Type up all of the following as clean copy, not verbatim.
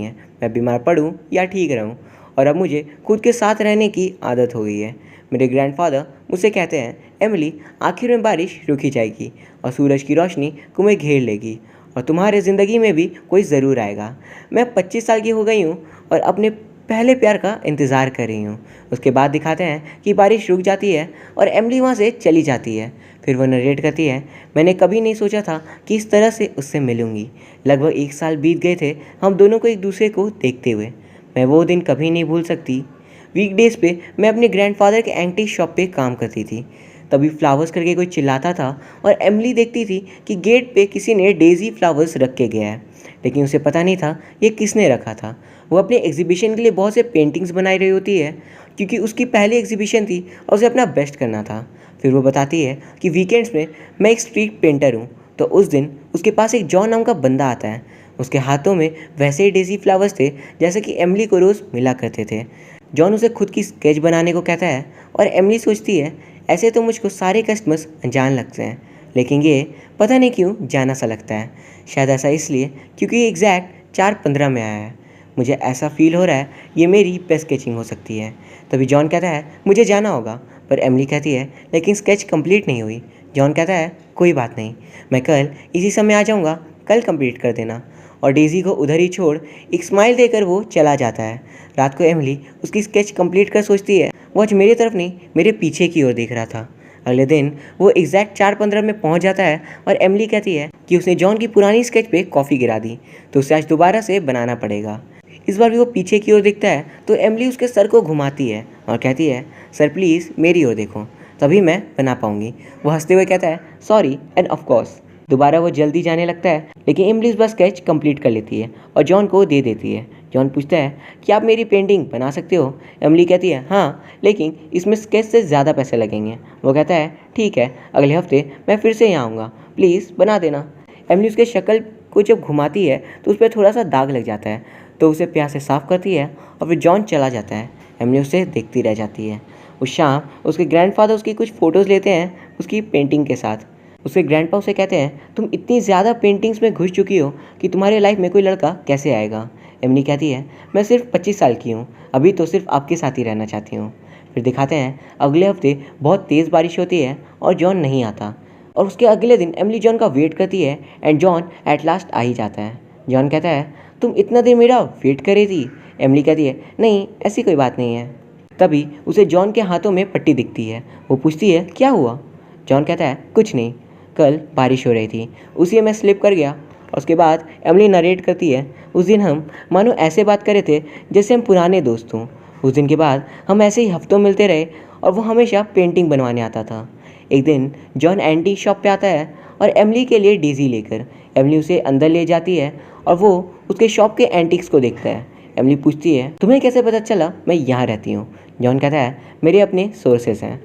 है, मैं बीमार पड़ूँ या ठीक रहूँ, और अब मुझे खुद के साथ रहने की आदत हो गई है। मेरे ग्रैंडफ़ादर मुझसे कहते हैं, एमिली, आखिर में बारिश रुक ही जाएगी और सूरज की रोशनी तुम्हें घेर लेगी और तुम्हारे ज़िंदगी में भी कोई ज़रूर आएगा। मैं 25 साल की हो गई हूँ और अपने पहले प्यार का इंतज़ार कर रही हूँ। उसके बाद दिखाते हैं कि बारिश रुक जाती है और एमिली वहाँ से चली जाती है। फिर वो नरेट करती है, मैंने कभी नहीं सोचा था कि इस तरह से उससे मिलूंगी। लगभग 1 साल बीत गए थे हम दोनों को एक दूसरे को देखते हुए। मैं वो दिन कभी नहीं भूल सकती। वीकडेज़ पे मैं अपने ग्रैंडफ़ादर के एंटीक शॉप पे काम करती थी। तभी फ्लावर्स करके कोई चिल्लाता था और एमिली देखती थी कि गेट पे किसी ने डेज़ी फ्लावर्स रख के गया है, लेकिन उसे पता नहीं था ये किसने रखा था। वो अपने एग्जीबिशन के लिए बहुत से पेंटिंग्स बनाई रही होती है, क्योंकि उसकी पहली एग्जीबिशन थी और उसे अपना बेस्ट करना था। फिर वो बताती है कि वीकेंड्स में मैं एक स्ट्रीट पेंटर हूँ, तो उस दिन उसके पास एक जॉन नाम का बंदा आता है। उसके हाथों में वैसे ही डेज़ी फ्लावर्स थे जैसे कि एमिली को रोज़ मिला करते थे। जॉन उसे खुद की स्केच बनाने को कहता है और एमिली सोचती है, ऐसे तो मुझको सारे कस्टमर्स अनजान लगते हैं, लेकिन ये पता नहीं क्यों जाना सा लगता है। शायद ऐसा इसलिए क्योंकि ये एग्जैक्ट 4:15 में आया है। मुझे ऐसा फील हो रहा है ये मेरी बेस्ट स्केचिंग हो सकती है। तभी जॉन कहता है, मुझे जाना होगा, पर एमिली कहती है, लेकिन स्केच कंप्लीट नहीं हुई। जॉन कहता है, कोई बात नहीं, मैं कल इसी समय आ जाऊँगा, कल कंप्लीट कर देना। और डेज़ी को उधर ही छोड़ एक स्माइल देकर वो चला जाता है। रात को एमिली उसकी स्केच कंप्लीट कर सोचती है, वो आज मेरी तरफ नहीं मेरे पीछे की ओर देख रहा था। अगले दिन वो एग्जैक्ट 4:15 में पहुंच जाता है और एमिली कहती है कि उसने जॉन की पुरानी स्केच पे कॉफ़ी गिरा दी, तो उसे आज दोबारा से बनाना पड़ेगा। इस बार भी वो पीछे की ओर देखता है तो एमिली उसके सर को घुमाती है और कहती है, सर प्लीज़ मेरी ओर देखो, तभी मैं बना पाऊंगी। वो हंसते हुए कहता है, सॉरी एंड ऑफ कोर्स। दोबारा वो जल्दी जाने लगता है, लेकिन एमिली उस बार स्केच कंप्लीट कर लेती है और जॉन को दे देती है। जॉन पूछता है कि आप मेरी पेंटिंग बना सकते हो? एमिली कहती है, हाँ, लेकिन इसमें स्केच से ज़्यादा पैसे लगेंगे। वो कहता है, ठीक है, अगले हफ्ते मैं फिर से यहाँ आऊँगा, प्लीज़ बना देना। एमिली उसके शक्ल को जब घुमाती है तो उस पर थोड़ा सा दाग लग जाता है, तो उसे प्यार से साफ़ करती है और फिर जॉन चला जाता है। एमिली उसे देखती रह जाती है। उस शाम उसके ग्रैंडफादर उसकी कुछ फ़ोटोज़ लेते हैं उसकी पेंटिंग के साथ। उसके ग्रैंडपा उसे कहते हैं, तुम इतनी ज़्यादा पेंटिंग्स में घुस चुकी हो कि तुम्हारे लाइफ में कोई लड़का कैसे आएगा? एमिली कहती है, मैं सिर्फ 25 साल की हूँ, अभी तो सिर्फ आपके साथ ही रहना चाहती हूँ। फिर दिखाते हैं अगले हफ्ते बहुत तेज़ बारिश होती है और जॉन नहीं आता, और उसके अगले दिन एमिली जॉन का वेट करती है एंड जॉन एट लास्ट आ ही जाता है। जॉन कहता है, तुम इतना देर मेरा वेट कर रही थी? एमिली कहती है, नहीं, ऐसी कोई बात नहीं है। तभी उसे जॉन के हाथों में पट्टी दिखती है। वो पूछती है, क्या हुआ? जॉन कहता है, कुछ नहीं, कल बारिश हो रही थी, उसी में स्लिप कर गया। और उसके बाद एमिली नरेट करती है, उस दिन हम मानो ऐसे बात कर रहे थे जैसे हम पुराने दोस्त हों। उस दिन के बाद हम ऐसे ही हफ्तों मिलते रहे और वो हमेशा पेंटिंग बनवाने आता था। एक दिन जॉन एंटीक शॉप पे आता है और एमिली के लिए डेज़ी लेकर। एमिली उसे अंदर ले जाती है और वो उसके शॉप के एंटिक्स को देखता है। एमिली पूछती है, तुम्हें कैसे पता चला मैं यहाँ रहती हूँ? जॉन कहता है, मेरे अपने सोर्सेस हैं।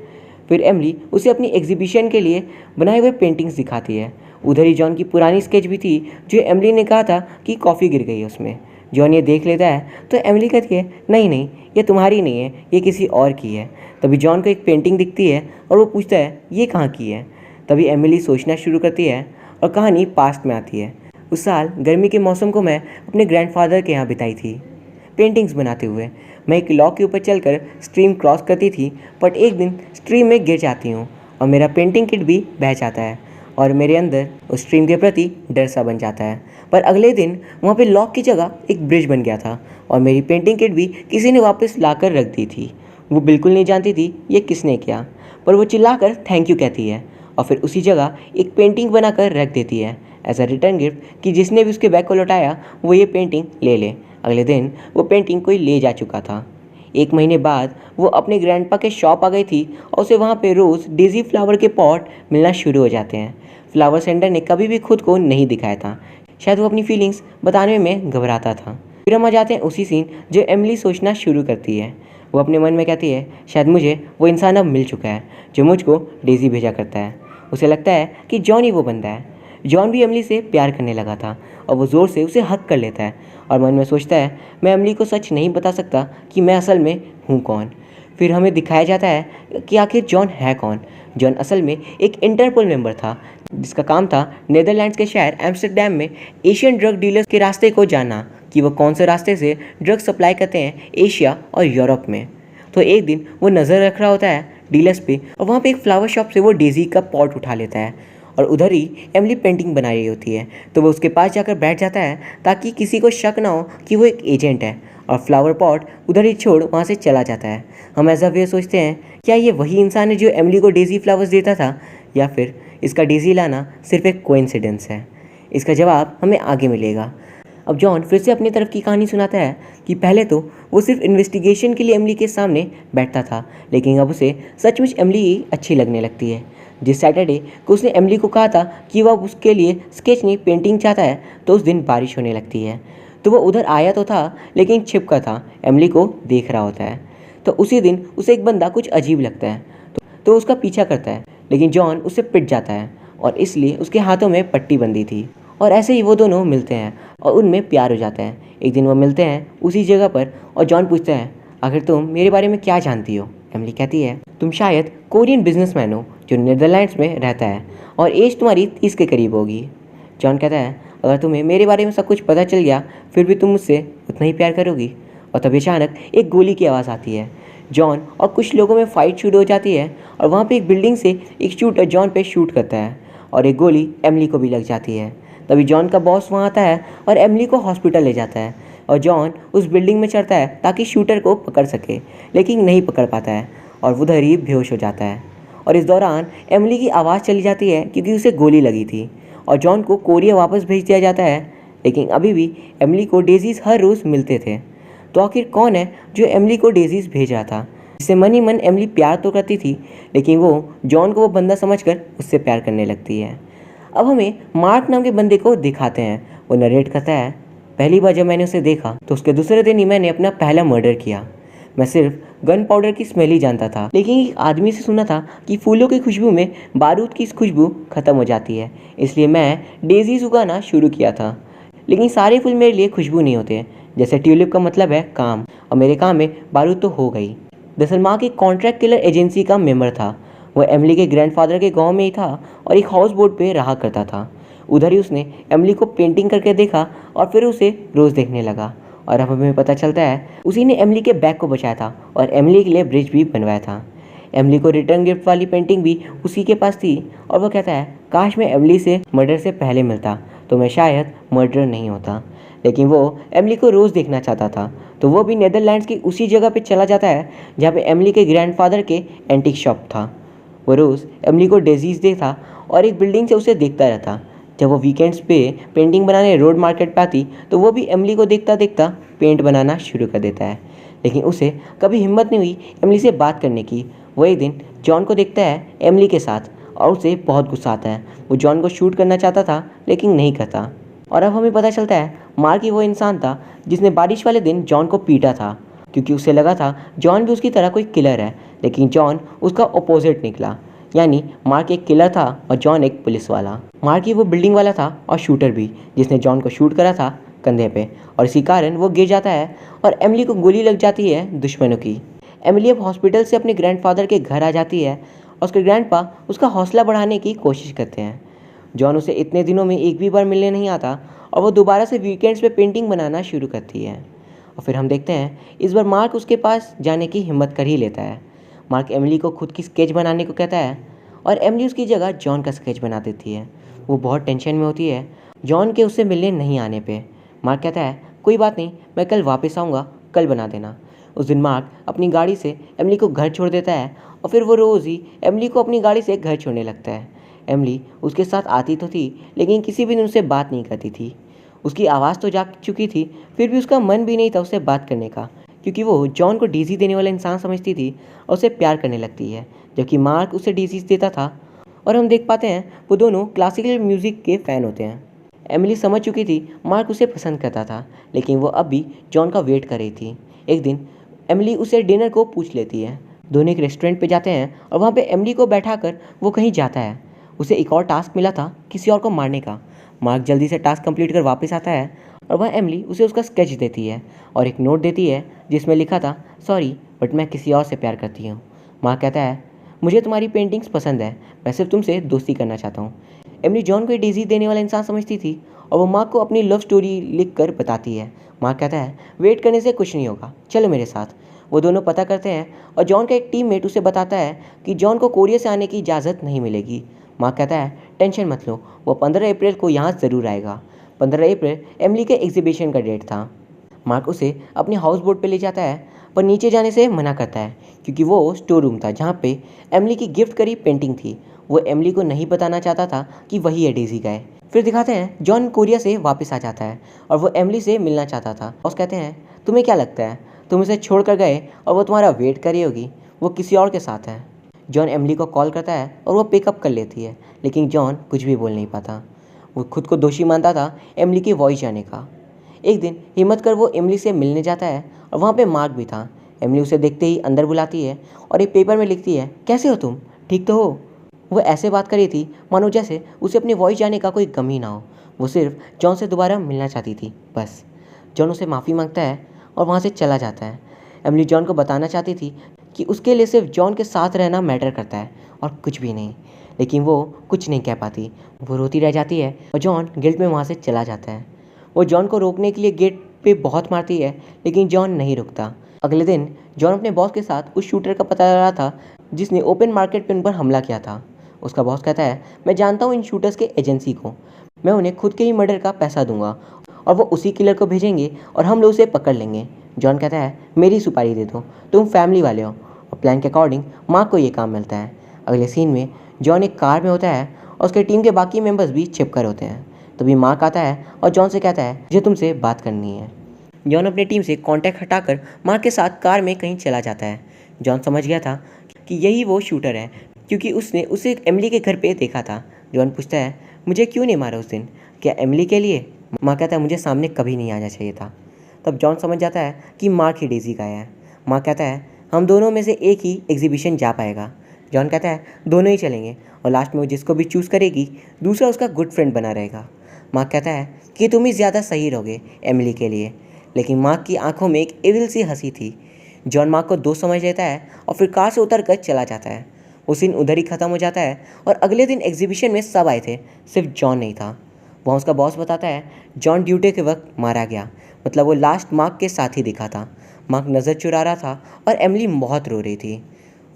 फिर एमिली उसे अपनी एग्जीबिशन के लिए बनाए हुए पेंटिंग्स दिखाती है। उधर ही जॉन की पुरानी स्केच भी थी जो एमिली ने कहा था कि कॉफ़ी गिर गई उसमें। जॉन ये देख लेता है तो एमिली कहती है, नहीं नहीं, ये तुम्हारी नहीं है, ये किसी और की है। तभी जॉन को एक पेंटिंग दिखती है और वो पूछता है, ये कहाँ की है? तभी एमिली सोचना शुरू करती है और कहानी पास्ट में आती है। उस साल गर्मी के मौसम को मैं अपने ग्रैंडफादर के यहाँ बिताई थी पेंटिंग्स बनाते हुए। मैं एक लॉक के ऊपर चलकर स्ट्रीम क्रॉस करती थी, बट एक दिन स्ट्रीम में गिर जाती हूँ और मेरा पेंटिंग किट भी बह जाता है और मेरे अंदर उस स्ट्रीम के प्रति डर सा बन जाता है। पर अगले दिन वहाँ पे लॉक की जगह एक ब्रिज बन गया था और मेरी पेंटिंग किट भी किसी ने वापस लाकर रख दी थी। वो बिल्कुल नहीं जानती थी ये किसने किया, पर वो चिल्लाकर थैंक यू कहती है और फिर उसी जगह एक पेंटिंग बनाकर रख देती है एज अ रिटर्न गिफ्ट कि जिसने भी उसके बैग को लौटाया वो ये पेंटिंग ले ले। अगले दिन वो पेंटिंग कोई ले जा चुका था। 1 महीने बाद वो अपने ग्रैंडपा के शॉप आ गई थी और उसे वहाँ पे रोज़ डेज़ी फ्लावर के पॉट मिलना शुरू हो जाते हैं। फ्लावर सेंटर ने कभी भी खुद को नहीं दिखाया था, शायद वो अपनी फीलिंग्स बताने में घबराता था। फिर हम आ जाते हैं उसी सीन जो एमिली सोचना शुरू करती है। वो अपने मन में कहती है, शायद मुझे वो इंसान अब मिल चुका है जो मुझको डेज़ी भेजा करता है। उसे लगता है कि जॉन ही वो बंदा है। जॉन भी एमिली से प्यार करने लगा था और वो ज़ोर से उसे हक कर लेता है और मन में सोचता है, मैं एमिली को सच नहीं बता सकता कि मैं असल में हूँ कौन। फिर हमें दिखाया जाता है कि आखिर जॉन है कौन। जॉन असल में एक इंटरपोल मेंबर था जिसका काम था नीदरलैंड्स के शहर एम्स्टर्डम में एशियन ड्रग डीलर्स के रास्ते को जानना कि वो कौन से रास्ते से ड्रग सप्लाई करते हैं एशिया और यूरोप में। तो एक दिन वो नज़र रख रहा होता है डीलर्स पे और वहाँ पे एक फ्लावर शॉप से वो डेज़ी का पॉट उठा लेता है और उधर ही एमिली पेंटिंग बना रही होती है। तो वो उसके पास जाकर बैठ जाता है ताकि किसी को शक ना हो कि वो एक एजेंट है, और फ्लावर पॉट उधर ही छोड़ वहाँ से चला जाता है। हम ऐसा वे सोचते हैं क्या ये वही इंसान है जो एमिली को डेज़ी फ्लावर्स देता था, या फिर इसका डेज़ी लाना सिर्फ एक कोइंसिडेंस है। इसका जवाब हमें आगे मिलेगा। अब जॉन फिर से अपनी तरफ की कहानी सुनाता है कि पहले तो वो सिर्फ इन्वेस्टिगेशन के लिए एमिली के सामने बैठता था, लेकिन अब उसे सचमुच एमिली ही अच्छी लगने लगती है। जिस सैटरडे को उसने एमिली को कहा था कि वह उसके लिए स्केच नहीं पेंटिंग चाहता है, तो उस दिन बारिश होने लगती है। तो वह उधर आया तो था लेकिन छिपका था, एमिली को देख रहा होता है। तो उसी दिन उसे एक बंदा कुछ अजीब लगता है, तो उसका पीछा करता है, लेकिन जॉन उससे पिट जाता है और इसलिए उसके हाथों में पट्टी बंधी थी। और ऐसे ही वो दोनों मिलते हैं और उनमें प्यार हो जाता है। एक दिन वो मिलते हैं उसी जगह पर और जॉन पूछता है आखिर तुम मेरे बारे में क्या जानती हो। एमिली कहती है तुम शायद कोरियन बिजनेसमैन हो जो नीदरलैंड्स में रहता है और एज तुम्हारी 30 के करीब होगी। जॉन कहता है अगर तुम्हें मेरे बारे में सब कुछ पता चल गया फिर भी तुम मुझसे उतना ही प्यार करोगी। और तभी अचानक एक गोली की आवाज़ आती है। जॉन और कुछ लोगों में फाइट शुरू हो जाती है और वहाँ पे एक बिल्डिंग से एक शूटर जॉन पे शूट करता है और एक गोली एमिली को भी लग जाती है। तभी जॉन का बॉस वहाँ आता है और एमिली को हॉस्पिटल ले जाता है और जॉन उस बिल्डिंग में चढ़ता है ताकि शूटर को पकड़ सके, लेकिन नहीं पकड़ पाता है और उधर ही बेहोश हो जाता है। और इस दौरान एमिली की आवाज़ चली जाती है क्योंकि उसे गोली लगी थी और जॉन को कोरिया वापस भेज दिया जाता है, लेकिन अभी भी एमिली को डेजीज हर रोज़ मिलते थे। तो आखिर कौन है जो एमिली को डेजीज भेज रहा था, जिससे मन ही मन एमिली प्यार तो करती थी लेकिन वो जॉन को वो बंदा समझकर उससे प्यार करने लगती है। अब हमें मार्क नाम के बंदे को दिखाते हैं। वो नरेट करता है पहली बार जब मैंने उसे देखा तो उसके दूसरे दिन ही मैंने अपना पहला मर्डर किया। मैं सिर्फ गन पाउडर की स्मेल ही जानता था, लेकिन एक आदमी से सुना था कि फूलों की खुशबू में बारूद की खुशबू ख़त्म हो जाती है, इसलिए मैं डेजीज उगाना शुरू किया था। लेकिन सारे फूल मेरे लिए खुशबू नहीं होते। जैसे ट्यूलिप का मतलब है काम, और मेरे काम में बारूद तो हो गई। दरअसल मार्क एक कॉन्ट्रैक्ट किलर एजेंसी का मेंबर था। वह एमिली के ग्रैंडफादर के गांव में ही था और एक हाउस बोट पे रहा करता था। उधर ही उसने एमिली को पेंटिंग करके देखा और फिर उसे रोज़ देखने लगा। और अब हमें पता चलता है उसी ने एमिली के बैग को बचाया था और एमिली के लिए ब्रिज भी बनवाया था। एमिली को रिटर्न गिफ्ट वाली पेंटिंग भी उसी के पास थी और वह कहता है काश मैं एमिली से मर्डर से पहले मिलता तो मैं शायद मर्डर नहीं होता। लेकिन वो एमिली को रोज़ देखना चाहता था, तो वो भी नीदरलैंड्स की उसी जगह पे चला जाता है जहाँ पे एमिली के ग्रैंडफादर के एंटीक शॉप था। वो रोज़ एमिली को डेजीज देखता और एक बिल्डिंग से उसे देखता रहता। जब वो वीकेंड्स पे पेंटिंग बनाने रोड मार्केट पे आती तो वो भी एमिली को देखता देखता पेंट बनाना शुरू कर देता है, लेकिन उसे कभी हिम्मत नहीं हुई एमिली से बात करने की। वो एक दिन जॉन को देखता है एमिली के साथ और उसे बहुत गुस्सा आता है। वो जॉन को शूट करना चाहता था लेकिन नहीं करता। और अब हमें पता चलता है मार्क ही वो इंसान था जिसने बारिश वाले दिन जॉन को पीटा था, क्योंकि उसे लगा था जॉन भी उसकी तरह कोई किलर है, लेकिन जॉन उसका अपोजिट निकला। यानी मार्क एक किलर था और जॉन एक पुलिस वाला। मार्क ही वो बिल्डिंग वाला था और शूटर भी जिसने जॉन को शूट करा था कंधे पे, और इसी कारण वो गिर जाता है और एमिली को गोली लग जाती है दुश्मनों की। एमिली अब हॉस्पिटल से अपने ग्रैंडफादर के घर आ जाती है और उसके ग्रैंडपा उसका हौसला बढ़ाने की कोशिश करते हैं। जॉन उसे इतने दिनों में एक भी बार मिलने नहीं आता और वो दोबारा से वीकेंड्स पे पेंटिंग बनाना शुरू करती है। और फिर हम देखते हैं इस बार मार्क उसके पास जाने की हिम्मत कर ही लेता है। मार्क एमिली को खुद की स्केच बनाने को कहता है और एमिली उसकी जगह जॉन का स्केच बना देती है। वो बहुत टेंशन में होती है जॉन के उससे मिलने नहीं आने पे। मार्क कहता है कोई बात नहीं, मैं कल वापस आऊँगा, कल बना देना। उस दिन मार्क अपनी गाड़ी से एमिली को घर छोड़ देता है और फिर वो रोज़ ही एमिली को अपनी गाड़ी से घर छोड़ने लगता है। एमिली उसके साथ आती तो थी लेकिन किसी भी दिन उससे बात नहीं करती थी। उसकी आवाज़ तो जाग चुकी थी, फिर भी उसका मन भी नहीं था उससे बात करने का, क्योंकि वो जॉन को डीजी देने वाला इंसान समझती थी और उसे प्यार करने लगती है, जबकि मार्क उसे डीजीज देता था। और हम देख पाते हैं वो दोनों क्लासिकल म्यूज़िक के फ़ैन होते हैं। एमिली समझ चुकी थी मार्क उसे पसंद करता था, लेकिन वो अब भी जॉन का वेट कर रही थी। एक दिन एमिली उसे डिनर को पूछ लेती है। दोनों एक रेस्टोरेंट पे जाते हैं और वहाँ पे एमिली को बैठाकर वो कहीं जाता है। उसे एक और टास्क मिला था किसी और को मारने का। मार्क जल्दी से टास्क कंप्लीट कर वापस आता है और वह एमिली उसे उसका स्केच देती है और एक नोट देती है जिसमें लिखा था सॉरी बट मैं किसी और से प्यार करती हूँ। मार्क कहता है मुझे तुम्हारी पेंटिंग्स पसंद है, मैं सिर्फ तुमसे दोस्ती करना चाहता हूँ। एमिली जॉन को डेजी देने वाला इंसान समझती थी और वो मार्क को अपनी लव स्टोरी लिख कर बताती है। मार्क कहता है वेट करने से कुछ नहीं होगा, चलो मेरे साथ। वो दोनों पता करते हैं और जॉन का एक टीममेट उसे बताता है कि जॉन को कोरिया से आने की इजाज़त नहीं मिलेगी। मार्क कहता है टेंशन मत लो, वो 15 अप्रैल को यहाँ ज़रूर आएगा। 15 अप्रैल एमिली के एग्जीबिशन का डेट था। मार्क उसे अपने हाउस बोट पर ले जाता है पर नीचे जाने से मना करता है क्योंकि वो स्टोर रूम था जहाँ पे एमिली की गिफ्ट करी पेंटिंग थी। वो एमिली को नहीं बताना चाहता था कि वही है डेजी गाय। फिर दिखाते हैं जॉन कोरिया से वापस आ जाता है और वो एमिली से मिलना चाहता था। बॉस कहते हैं तुम्हें क्या लगता है, तुम उसे छोड़ कर गए और वो तुम्हारा वेट कर रही होगी, वो किसी और के साथ है। जॉन एमिली को कॉल करता है और वो पिकअप कर लेती है, लेकिन जॉन कुछ भी बोल नहीं पाता। वो खुद को दोषी मानता था एमिली की वॉइस जाने का। एक दिन हिम्मत कर वो एमिली से मिलने जाता है और वहाँ पे मार्क भी था। एमिली उसे देखते ही अंदर बुलाती है और एक पेपर में लिखती है कैसे हो तुम, ठीक तो हो। वो ऐसे बात कर रही थी मानो जैसे उसे अपनी वॉइस जाने का कोई गम ही ना हो। वो सिर्फ जॉन से दोबारा मिलना चाहती थी बस। जॉन उसे माफ़ी मांगता है और वहाँ से चला जाता है। एमिली जॉन को बताना चाहती थी कि उसके लिए सिर्फ जॉन के साथ रहना मैटर करता है और कुछ भी नहीं, लेकिन वो कुछ नहीं कह पाती। वो रोती रह जाती है और जॉन गिल्ट में वहाँ से चला जाता है। वो जॉन को रोकने के लिए गेट पे बहुत मारती है, लेकिन जॉन नहीं रुकता। अगले दिन जॉन अपने बॉस के साथ उस शूटर का पता लगा था जिसने ओपन मार्केट पे उन पर हमला किया था। उसका बॉस कहता है मैं जानता हूँ इन शूटर्स के एजेंसी को, मैं उन्हें खुद के ही मर्डर का पैसा दूंगा और वो उसी किलर को भेजेंगे और हम लोग उसे पकड़ लेंगे। जॉन कहता है मेरी सुपारी दे दो, तुम फैमिली वाले हो। और प्लान के अकॉर्डिंग मार्क को ये काम मिलता है। अगले सीन में जॉन एक कार में होता है और उसके टीम के बाकी मेंबर्स भी छिपकर होते हैं। तभी मार्क आता है और जॉन से कहता है मुझे तुमसे बात करनी है। जॉन अपनी टीम से कांटेक्ट हटाकर मार्क के साथ कार में कहीं चला जाता है। जॉन समझ गया था कि यही वो शूटर है क्योंकि उसने उसे एमिली के घर पे देखा था। जॉन पूछता है मुझे क्यों नहीं मारा उस दिन, क्या एमिली के लिए। मार्क कहता है मुझे सामने कभी नहीं आना चाहिए था। तब जॉन समझ जाता है कि मार्क ही डेजी का है। मार्क कहता है हम दोनों में से एक ही एग्जीबिशन जा पाएगा। जॉन कहता है दोनों ही चलेंगे और लास्ट में वो जिसको भी चूज़ करेगी दूसरा उसका गुड फ्रेंड बना रहेगा। मार्क कहता है कि तुम ही ज़्यादा सही रहोगे एमिली के लिए, लेकिन मार्क की आंखों में एक एविल सी हंसी थी। जॉन मार्क को दोस्त समझ लेता है और फिर कार से उतर कर चला जाता है। वो सीन उधर ही ख़त्म हो जाता है और अगले दिन एग्जीबिशन में सब आए थे, सिर्फ जॉन नहीं था। वहाँ उसका बॉस बताता है जॉन ड्यूटी के वक्त मारा गया, मतलब वो लास्ट मार्क के साथ ही दिखा था। मार्क नज़र चुरा रहा था और एमिली बहुत रो रही थी।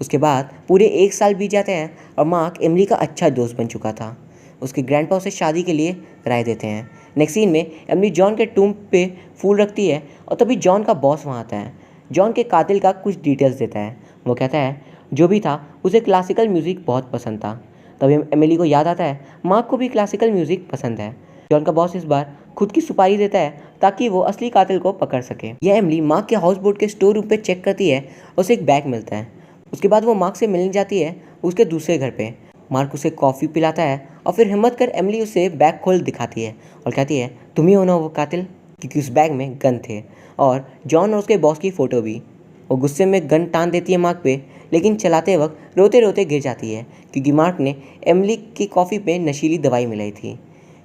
उसके बाद पूरे 1 साल बीत जाते हैं और मार्क एमिली का अच्छा दोस्त बन चुका था। उसके ग्रैंडपा उसे शादी के लिए राय देते हैं। नेक्स्ट सीन में एमिली जॉन के टूम पे फूल रखती है और तभी जॉन का बॉस वहाँ आता है। जॉन के कातिल का कुछ डिटेल्स देता है। वो कहता है जो भी था उसे क्लासिकल म्यूज़िक बहुत पसंद था। तभी एमिली को याद आता है मार्क को भी क्लासिकल म्यूज़िक पसंद है। जॉन का बॉस इस बार खुद की सुपारी देता है ताकि वो असली कातिल को पकड़ सके। यह एमिली मार्क के हाउस बोट के स्टोर रूम पे चेक करती है और उसे एक बैग मिलता है। उसके बाद वो मार्क से मिलने जाती है उसके दूसरे घर पे। मार्क उसे कॉफ़ी पिलाता है और फिर हिम्मत कर एमिली उसे बैग खोल दिखाती है और कहती है तुम ही हो ना वो कातिल, क्योंकि उस बैग में गन थे और जॉन और उसके बॉस की फ़ोटो भी। वो गुस्से में गन टान देती है मार्क पे, लेकिन चलाते वक्त रोते रोते गिर जाती है क्योंकि मार्क ने एमिली की कॉफ़ी पे नशीली दवाई मिलाई थी।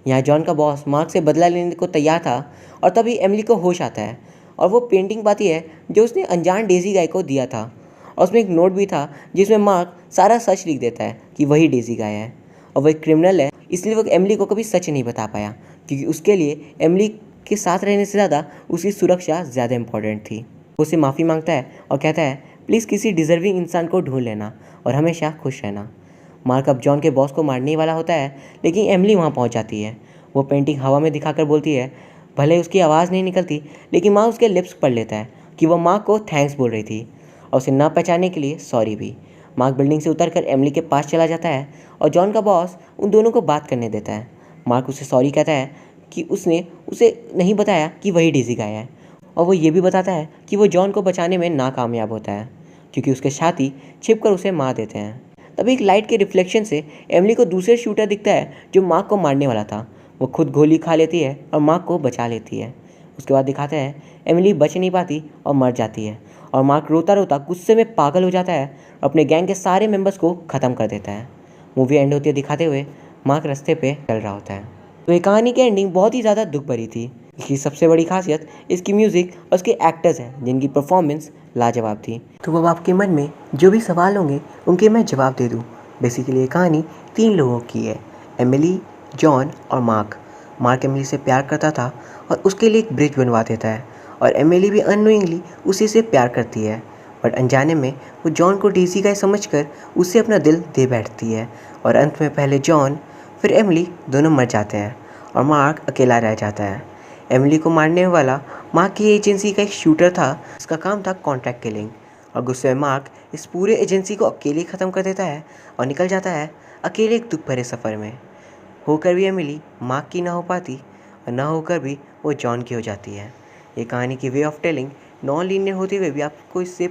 यहाँ जॉन का बॉस मार्क से बदला लेने को तैयार था और तभी एमिली को होश आता है और वो पेंटिंग पाती है जो उसने अनजान डेजी गाय को दिया था। और उसमें एक नोट भी था जिसमें मार्क सारा सच लिख देता है कि वही डेजी गाय है और वह एक क्रिमिनल है, इसलिए वो एमिली को कभी सच नहीं बता पाया क्योंकि उसके लिए एमिली के साथ रहने से ज़्यादा उसकी सुरक्षा ज़्यादा इम्पोर्टेंट थी। वो उससे माफ़ी मांगता है और कहता है प्लीज़ किसी डिज़र्विंग इंसान को ढूंढ लेना और हमेशा खुश रहना। मार्क अब जॉन के बॉस को मारने ही वाला होता है, लेकिन एमिली वहाँ पहुँच जाती है। वो पेंटिंग हवा में दिखाकर बोलती है, भले उसकी आवाज़ नहीं निकलती लेकिन मार्क उसके लिप्स पढ़ लेता है कि वो मार्क को थैंक्स बोल रही थी और उसे ना पहचानने के लिए सॉरी भी। मार्क बिल्डिंग से उतरकर एमिली के पास चला जाता है और जॉन का बॉस उन दोनों को बात करने देता है। मार्क उसे सॉरी कहता है कि उसने उसे नहीं बताया कि वही डेजी गाय है और वो ये भी बताता है कि वो जॉन को बचाने में नाकामयाब होता है क्योंकि उसके साथी छिपकर उसे मार देते हैं। तभी एक लाइट के रिफ्लेक्शन से एमिली को दूसरे शूटर दिखता है जो मार्क को मारने वाला था। वो खुद गोली खा लेती है और मार्क को बचा लेती है। उसके बाद दिखाते हैं एमिली बच नहीं पाती और मर जाती है और मार्क रोता रोता गुस्से में पागल हो जाता है और अपने गैंग के सारे मेंबर्स को ख़त्म कर देता है। मूवी एंड होती है दिखाते हुए मार्क रास्ते पे चल रहा होता है। तो ये कहानी की एंडिंग बहुत ही ज़्यादा दुख भरी थी। इसकी सबसे बड़ी खासियत इसकी म्यूज़िक और उसके एक्टर्स हैं जिनकी परफॉर्मेंस लाजवाब थी। तो अब आपके मन में जो भी सवाल होंगे उनके मैं जवाब दे दूँ। बेसिकली ये कहानी 3 लोगों की है, एमिली, जॉन और मार्क। मार्क एमिली से प्यार करता था और उसके लिए एक ब्रिज बनवा देता है और एमिली भी अननोइंगली उसी से प्यार करती है। बट अनजाने में वो जॉन को डेज़ी का समझकर उसे अपना दिल दे बैठती है और अंत में पहले जॉन फिर एमिली दोनों मर जाते हैं और मार्क अकेला रह जाता है। एमिली को मारने वाला मार्क की एजेंसी का एक शूटर था, इसका काम था कॉन्ट्रैक्ट किलिंग। और गुस्से में मार्क इस पूरे एजेंसी को अकेले ख़त्म कर देता है और निकल जाता है अकेले एक दुख भरे सफ़र में। होकर भी एमिली मार्क की ना हो पाती और ना होकर भी वो जॉन की हो जाती है। ये कहानी की way of telling non linear होते हुए भी आपको इससे